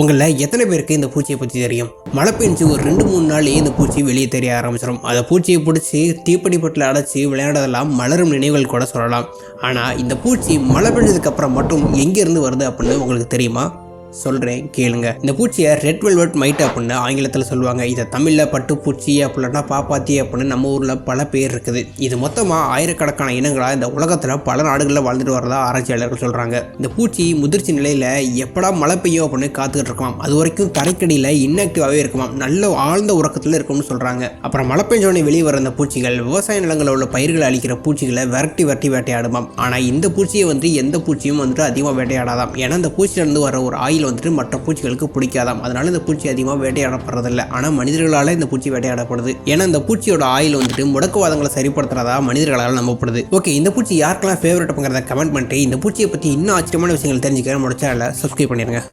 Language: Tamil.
உங்களில் எத்தனை பேருக்கு இந்த பூச்சியை பற்றி தெரியும்? மழை பெஞ்சு ஒரு 2-3 நாள்லேயே இந்த பூச்சி வெளியே தெரிய ஆரம்பிச்சிடும். அதை பூச்சியை பிடிச்சி தீப்பெட்டி பட்டில் அடைச்சி விளையாடுறதெல்லாம் மலரும் நினைவுகள் கூட சொல்லலாம். ஆனால் இந்த பூச்சி மழை பெஞ்சதுக்கப்புறம் மட்டும் எங்கேருந்து வருது அப்படின்னு உங்களுக்கு தெரியுமா? சொல்கிறேன் கேளுங்க. இந்த பூச்சியை ரெட் வெல்வெட் மைட் அப்படின்னு ஆங்கிலத்தில் சொல்லுவாங்க. இதை தமிழில் பட்டுப்பூச்சி அப்படின்னா பாப்பாத்தி அப்படின்னு நம்ம ஊரில் பல பேர் இருக்குது. இது மொத்தமாக ஆயிரக்கணக்கான இனங்களாக இந்த உலகத்தில் பல நாடுகளில் வாழ்ந்துட்டு வரதா ஆராய்ச்சியாளர்கள் சொல்கிறாங்க. இந்த பூச்சி முதிர்ச்சி நிலையில் எப்படா மழை பெய்யும் அப்படின்னு காத்துக்கிட்டு இருக்குமாம். அது வரைக்கும் தரைக்கடியில் இன்ஆக்டிவாகவே இருக்குமாம். நல்ல ஆழ்ந்த உறக்கத்தில் இருக்கும்னு சொல்கிறாங்க. அப்புறம் மழை பெஞ்சோடனே வெளியே வர அந்த பூச்சிகள் விவசாய நிலங்களில் உள்ள பயிர்களை அழிக்கிற பூச்சிகளை விரட்டி வேட்டையாடுமாம். ஆனால் இந்த பூச்சியை எந்த பூச்சியும் அதிகமாக வேட்டையாடாதாம். ஏன்னா இந்த பூச்சியிலிருந்து வர ஒரு ஆயில் மற்ற பூச்சிகளுக்கு பிடிக்காதாம். அதனால இந்த பூச்சி அதிகமாக வேட்டையாடப்படுறதில்லை. ஆனால் மனிதர்களால் இந்த பூச்சி வேட்டையாடப்படுது. ஏன்னா இந்த பூச்சியோட ஆயில் முடக்குவாதங்களை சரிப்படுத்துறதா மனிதர்களால் நம்பப்படுது. ஓகே, இந்த பூச்சி யாருக்கெல்லாம் ஃபேவரட் அப்படிங்கிறத கமெண்ட் பண்ணிட்டு இந்த பூச்சியை பற்றி இன்னும் ஆச்சரியமான விஷயங்கள் தெரிஞ்சுக்க நம்மளோட சேனலை சப்ஸ்கிரைப் பண்ணிருங்க.